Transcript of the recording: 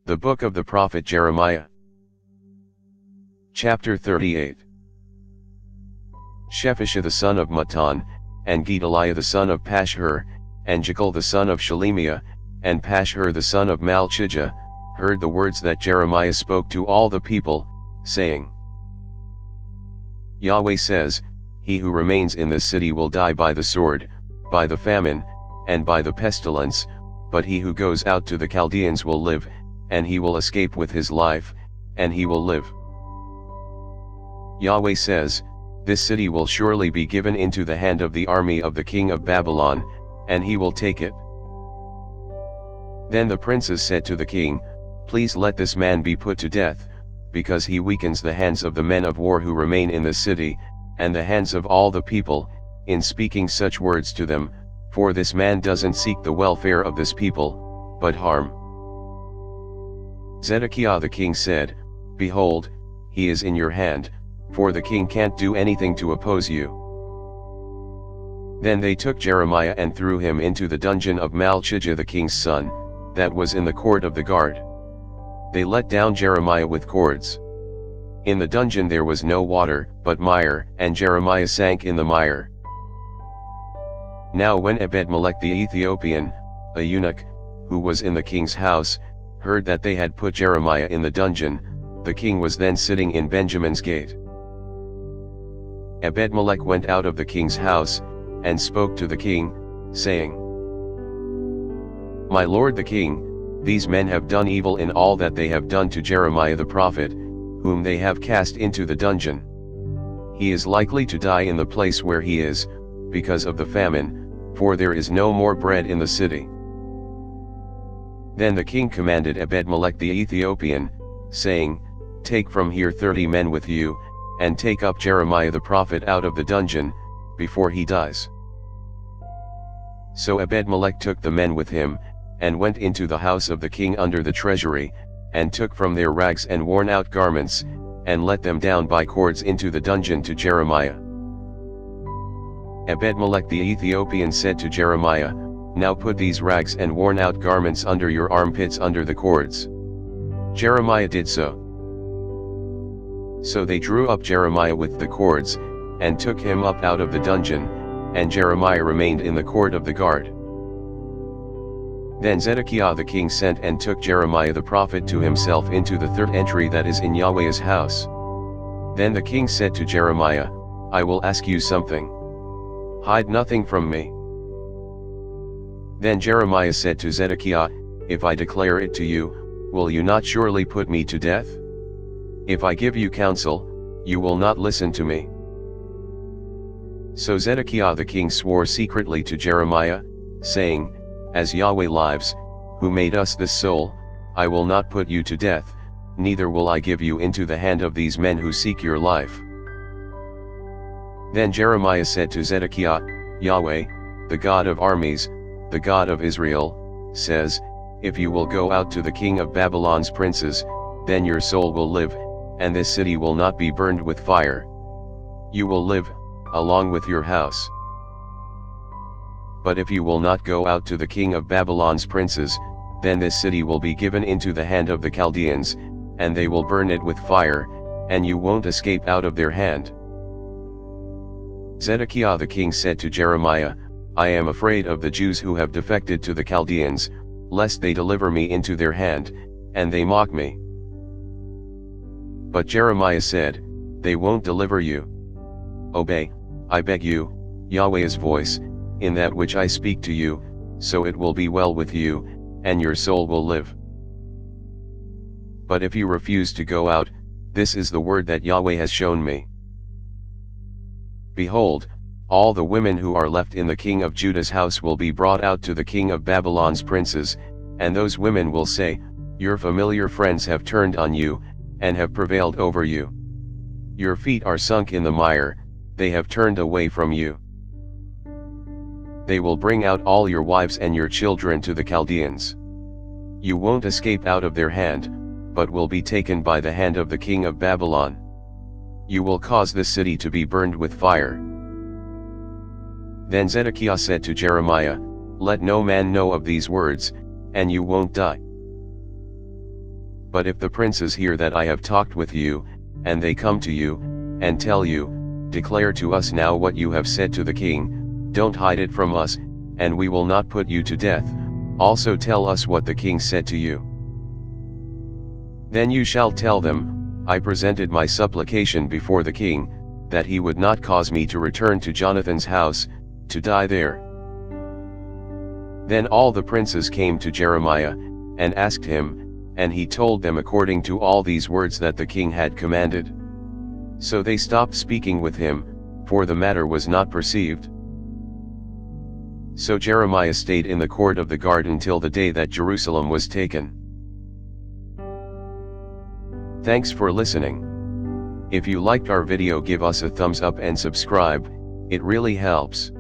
The Book of the Prophet Jeremiah. Chapter 38. Shephisha the son of Mattan, and Gedaliah the son of Pashhur, and Jechiel the son of Shelemiah, and Pashhur the son of Malchijah, heard the words that Jeremiah spoke to all the people, saying, Yahweh says, He who remains in this city will die by the sword, by the famine, and by the pestilence, but he who goes out to the Chaldeans will live, and he will escape with his life, and he will live. Yahweh says, This city will surely be given into the hand of the army of the king of Babylon, and he will take it. Then the princes said to the king, Please let this man be put to death, because he weakens the hands of the men of war who remain in the city, and the hands of all the people, in speaking such words to them, for this man doesn't seek the welfare of this people, but harm. Zedekiah the king said, Behold, he is in your hand, for the king can't do anything to oppose you. Then they took Jeremiah and threw him into the dungeon of Malchijah the king's son, that was in the court of the guard. They let down Jeremiah with cords. In the dungeon there was no water, but mire, and Jeremiah sank in the mire. Now when Ebed-melech the Ethiopian, a eunuch, who was in the king's house, heard that they had put Jeremiah in the dungeon, the king was then sitting in Benjamin's gate. Ebed-melech went out of the king's house, and spoke to the king, saying, My lord the king, these men have done evil in all that they have done to Jeremiah the prophet, whom they have cast into the dungeon. He is likely to die in the place where he is, because of the famine, for there is no more bread in the city. Then the king commanded Ebed-melech the Ethiopian, saying, Take from here 30 men with you, and take up Jeremiah the prophet out of the dungeon, before he dies. So Ebed-melech took the men with him, and went into the house of the king under the treasury, and took from their rags and worn-out garments, and let them down by cords into the dungeon to Jeremiah. Ebed-melech the Ethiopian said to Jeremiah, Now put these rags and worn-out garments under your armpits under the cords. Jeremiah did so. So they drew up Jeremiah with the cords, and took him up out of the dungeon, and Jeremiah remained in the court of the guard. Then Zedekiah the king sent and took Jeremiah the prophet to himself into the third entry that is in Yahweh's house. Then the king said to Jeremiah, I will ask you something. Hide nothing from me. Then Jeremiah said to Zedekiah, If I declare it to you, will you not surely put me to death? If I give you counsel, you will not listen to me. So Zedekiah the king swore secretly to Jeremiah, saying, As Yahweh lives, who made us this soul, I will not put you to death, neither will I give you into the hand of these men who seek your life. Then Jeremiah said to Zedekiah, Yahweh, the God of armies, the God of Israel, says, If you will go out to the king of Babylon's princes, then your soul will live, and this city will not be burned with fire. You will live, along with your house. But if you will not go out to the king of Babylon's princes, then this city will be given into the hand of the Chaldeans, and they will burn it with fire, and you won't escape out of their hand. Zedekiah the king said to Jeremiah, I am afraid of the Jews who have defected to the Chaldeans, lest they deliver me into their hand, and they mock me. But Jeremiah said, They won't deliver you. Obey, I beg you, Yahweh's voice, in that which I speak to you, so it will be well with you, and your soul will live. But if you refuse to go out, this is the word that Yahweh has shown me. Behold, all the women who are left in the king of Judah's house will be brought out to the king of Babylon's princes, and those women will say, Your familiar friends have turned on you, and have prevailed over you. Your feet are sunk in the mire, they have turned away from you. They will bring out all your wives and your children to the Chaldeans. You won't escape out of their hand, but will be taken by the hand of the king of Babylon. You will cause this city to be burned with fire. Then Zedekiah said to Jeremiah, Let no man know of these words, and you won't die. But if the princes hear that I have talked with you, and they come to you, and tell you, declare to us now what you have said to the king, don't hide it from us, and we will not put you to death, also tell us what the king said to you. Then you shall tell them, I presented my supplication before the king, that he would not cause me to return to Jonathan's house, to die there. Then all the princes came to Jeremiah, and asked him, and he told them according to all these words that the king had commanded. So they stopped speaking with him, for the matter was not perceived. So Jeremiah stayed in the court of the guard until the day that Jerusalem was taken. Thanks for listening. If you liked our video, give us a thumbs up and subscribe, it really helps.